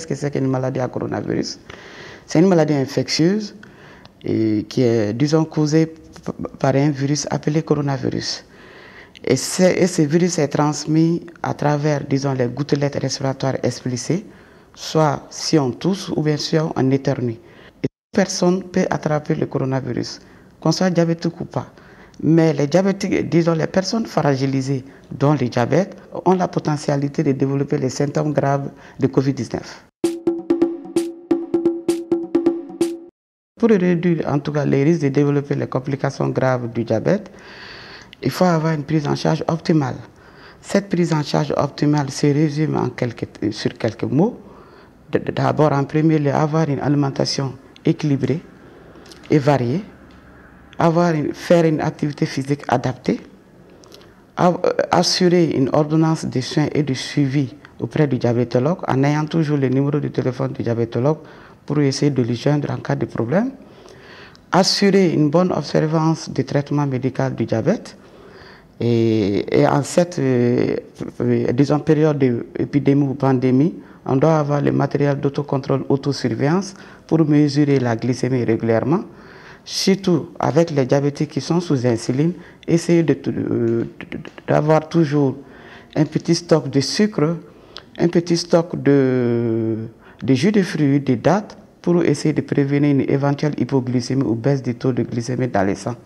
qu'est-ce que c'est qu'une maladie à coronavirus? C'est une maladie infectieuse et qui est, disons, causée par un virus appelé coronavirus. Et ce virus est transmis à travers, disons, les gouttelettes respiratoires explicées, soit si on tousse ou bien si on éternue. Et toute personne peut attraper le coronavirus, qu'on soit diabétique ou pas. Mais les diabétiques, disons, les personnes fragilisées, dont les diabètes, ont la potentialité de développer les symptômes graves de Covid-19. Pour réduire en tout cas les risques de développer les complications graves du diabète, il faut avoir une prise en charge optimale. Cette prise en charge optimale se résume sur quelques mots. D'abord, en premier lieu, avoir une alimentation équilibrée et variée, faire une activité physique adaptée, assurer une ordonnance de soins et de suivi auprès du diabétologue en ayant toujours le numéro de téléphone du diabétologue pour essayer de le joindre en cas de problème, assurer une bonne observance du traitement médical du diabète et en cette disons, période d'épidémie ou pandémie, on doit avoir le matériel d'autocontrôle, autosurveillance pour mesurer la glycémie régulièrement. Surtout avec les diabétiques qui sont sous insuline, essayer d'avoir toujours un petit stock de sucre, un petit stock de jus de fruits, de dattes, pour essayer de prévenir une éventuelle hypoglycémie ou baisse du taux de glycémie dans le sang.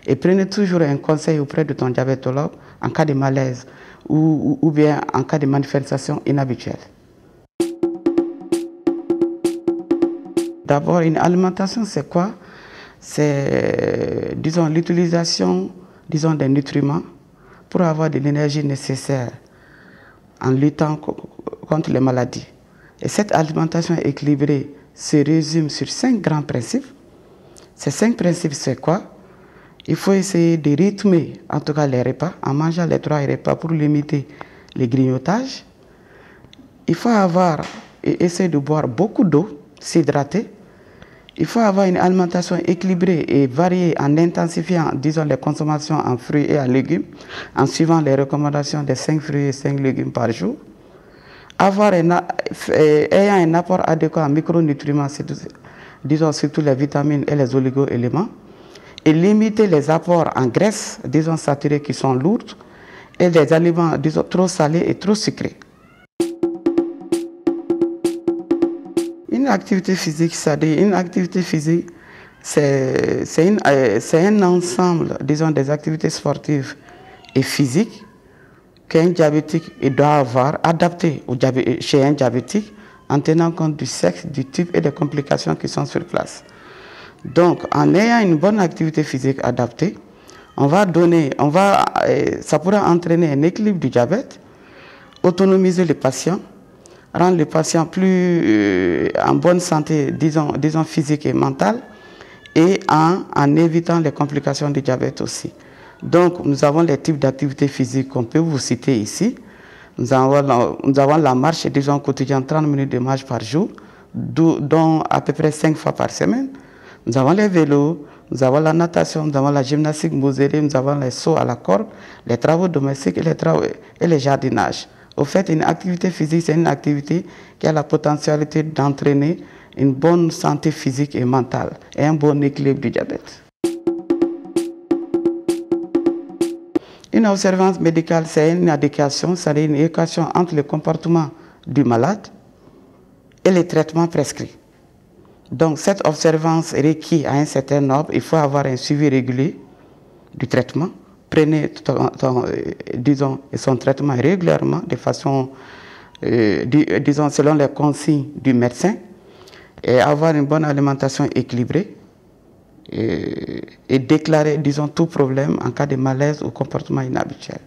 Et prenez toujours un conseil auprès de ton diabétologue en cas de malaise ou bien en cas de manifestation inhabituelle. D'abord, une alimentation, c'est quoi? C'est, disons, l'utilisation, disons, des nutriments pour avoir de l'énergie nécessaire en luttant contre les maladies. Et cette alimentation équilibrée se résume sur 5 grands principes. Ces 5 principes, c'est quoi? Il faut essayer de rythmer, en tout cas, les repas, en mangeant les 3 repas pour limiter les grignotages. Il faut essayer de boire beaucoup d'eau, s'hydrater. Il faut avoir une alimentation équilibrée et variée en intensifiant, disons, les consommations en fruits et en légumes, en suivant les recommandations des 5 fruits et 5 légumes par jour. Ayant un apport adéquat en micronutriments, disons, surtout les vitamines et les oligo-éléments, et limiter les apports en graisses, disons, saturées qui sont lourdes, et les aliments, disons, trop salés et trop sucrés. Une activité physique, c'est un ensemble, disons, des activités sportives et physiques qu'un diabétique doit avoir adapté chez un diabétique en tenant compte du sexe, du type et des complications qui sont sur place. Donc, en ayant une bonne activité physique adaptée, ça pourra entraîner un équilibre du diabète, autonomiser le patient, rendre le patient plus en bonne santé, disons physique et mentale, et en évitant les complications du diabète aussi. Donc, nous avons les types d'activités physiques qu'on peut vous citer ici. Nous avons la marche, disons, quotidienne, 30 minutes de marche par jour, dont à peu près 5 fois par semaine. Nous avons les vélos, nous avons la natation, nous avons la gymnastique modérée, nous avons les sauts à la corde, les travaux domestiques et les jardinages. Au fait, une activité physique, c'est une activité qui a la potentialité d'entraîner une bonne santé physique et mentale et un bon équilibre du diabète. Une observance médicale, c'est une adéquation, c'est-à-dire une équation entre le comportement du malade et les traitements prescrits. Donc, cette observance requiert à un certain nombre, il faut avoir un suivi régulier du traitement. Prenez disons, son traitement régulièrement, de façon, disons, selon les consignes du médecin, et avoir une bonne alimentation équilibrée et déclarer, disons, tout problème en cas de malaise ou comportement inhabituel.